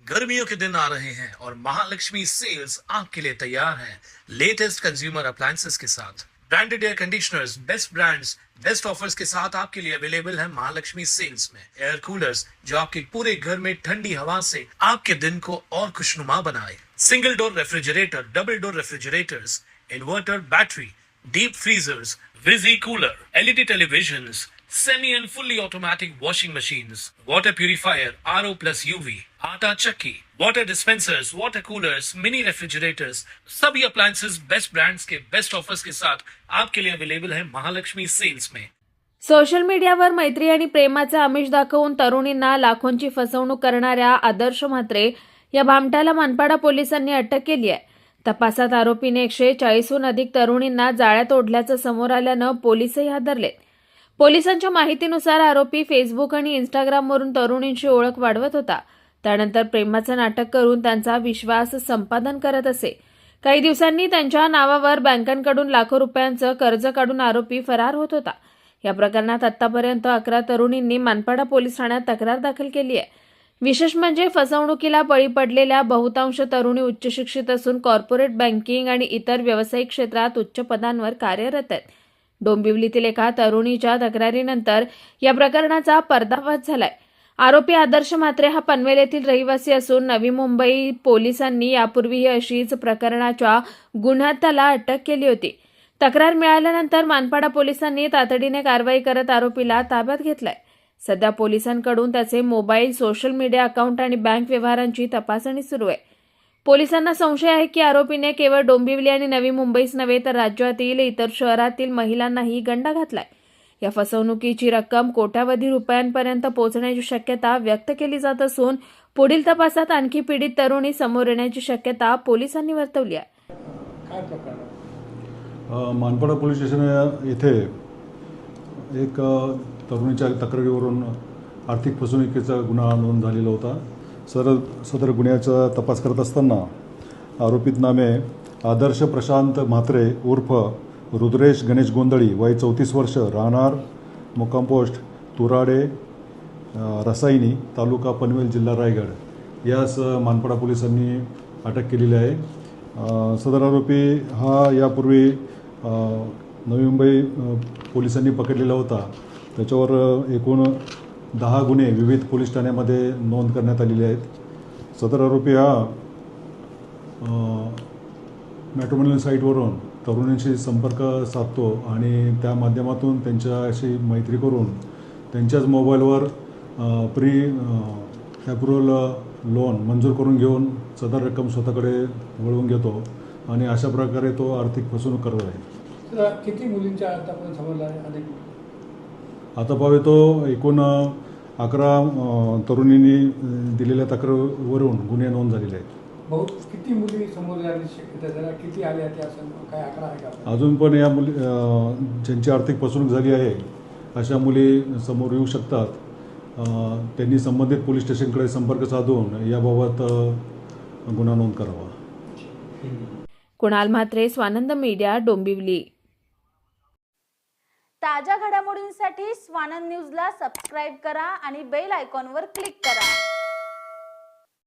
गर्मियों के दिन आ रहे हैं और महालक्ष्मी सेल्स आपके लिए तैयार है लेटेस्ट कंज्यूमर अप्लायंसेस के साथ। Branded air conditioners, best brands, best offers के साथ आपके लिए अवेलेबल है महालक्ष्मी सेल्स में। एयर कूलर्स जो आपके पूरे घर में ठंडी हवा से आपके दिन को और खुशनुमा बनाए। Single door refrigerator, double door refrigerators, inverter battery, deep freezers, visi cooler, LED televisions, semi and fully automatic washing machines, water purifier, RO plus UV, आटा चक्की, water dispensers, water coolers, mini refrigerators, सभी appliances best brands के best offers के साथ आपके लिए available है Mahalakshmi sales में। Social मीडियावर मैत्री आणि प्रेमाचे आमिष दाखवून तरुणींना लाखोंची फसवणूक करणाऱ्या आदर्श म्हात्रे या भामटाला मानपाडा पोलिसांनी अटक केली आहे। तपासात आरोपीने 140हून अधिक तरुणींना जाळ्यात ओढल्याचं समोर आल्यानं पोलीसही हादरले। पोलिसांच्या माहितीनुसार आरोपी फेसबुक आणि इंस्टाग्रामवरून तरुणींची ओळख वाढवत होता। त्यानंतर प्रेमाचं नाटक करून त्यांचा विश्वास संपादन करत असे। काही दिवसांनी त्यांच्या नावावर बँकांकडून लाखो रुपयांचं कर्ज काढून आरोपी फरार होत होता। या प्रकरणात आतापर्यंत 11 तरुणींनी मानपाडा पोलीस ठाण्यात तक्रार दाखल केली आहे। विशेष म्हणजे फसवणुकीला बळी पडलेल्या बहुतांश तरुणी उच्च शिक्षित असून कॉर्पोरेट बँकिंग आणि इतर व्यावसायिक क्षेत्रात उच्च पदांवर कार्यरत आहेत। डोंबिवलीतील एका तरुणीच्या तक्रारीनंतर या प्रकरणाचा पर्दाफाश झालाय। आरोपी आदर्श म्हात्रे हा पनवेल येथील रहिवासी असून नवी मुंबई पोलिसांनी यापूर्वीही अशीच प्रकरणाच्या गुन्ह्यात त्याला अटक केली होती। तक्रार मिळाल्यानंतर मानपाडा पोलिसांनी तातडीने कारवाई करत आरोपीला ताब्यात घेतलाय। सध्या पोलिसांकडून त्याचे मोबाईल, सोशल मीडिया अकाउंट आणि बँक व्यवहारांची तपासणी सुरू आहे। पोलिसांना संशय आहे की आरोपीने केवळ डोंबिवली आणि नवी मुंबईच नव्हे तर राज्यातील इतर शहरातील महिलांनाही गंडा घातलाय। या फसवणुकीची रक्कम कोट्यावधी रुपयांपर्यंत पोहोचण्याची शक्यता व्यक्त केली जात असून पुढील तपासात आणखी पीडित तरुणी समोर येण्याची शक्यता पोलिसांनी वर्तवली आहे। मानपाडा पोलीस स्टेशन येथे एक तरुणीच्या तक्रारीवरून आर्थिक फसवणुकीचा गुन्हा नोंद झालेला होता। सदर गुन्ह्याचा तपास करत असताना आरोपित नामे आदर्श प्रशांत म्हात्रे उर्फ रुद्रेश गणेश गोंधळी, वय 34 वर्ष, राहणार मुक्काम पोस्ट तुराडे रसायनी, तालुका पनवेल, जिल्हा रायगड, यास मानपाडा पोलिसांनी अटक केलेली आहे। सदर आरोपी हा यापूर्वी नवी मुंबई पोलिसांनी पकडलेला होता। त्याच्यावर एकूण 10 गुन्हे विविध पोलीस ठाण्यामध्ये नोंद करण्यात आलेले आहेत। सदर आरोपी हा मॅट्रिमोनियल साईटवरून तरुणींशी संपर्क साधतो आणि त्या माध्यमातून त्यांच्याशी मैत्री करून त्यांच्याच मोबाईलवर ॲप्रुव्हल लोन मंजूर करून घेऊन सदर रक्कम स्वतःकडे वळवून घेतो आणि अशा प्रकारे तो आर्थिक फसवणूक करत आहे। किती मुलींच्या आतापर्यंत समोर आहे? आता पावे तो एकूण 11 तरुणींनी दिलेल्या तक्रारीवरून गुन्हे नोंद झालेले आहेत। बहुत किती मुली समोर येण्याची शक्यता जरा किती आल्या त्या काय आकडा आहे का? अजून पण या मुली ज्यांची आर्थिक फसवणूक झाली आहे अशा मुली समोर येऊ शकतात। त्यांनी संबंधित पोलीस स्टेशनकडे संपर्क साधून याबाबत गुन्हा नोंद करावा। कुणाल म्हात्रे, स्वानंद मीडिया, डोंबिवली। ताज्या घडामोडींसाठी स्वानंद न्यूजला सबस्क्राइब करा आणि बेल आयकॉनवर क्लिक करा।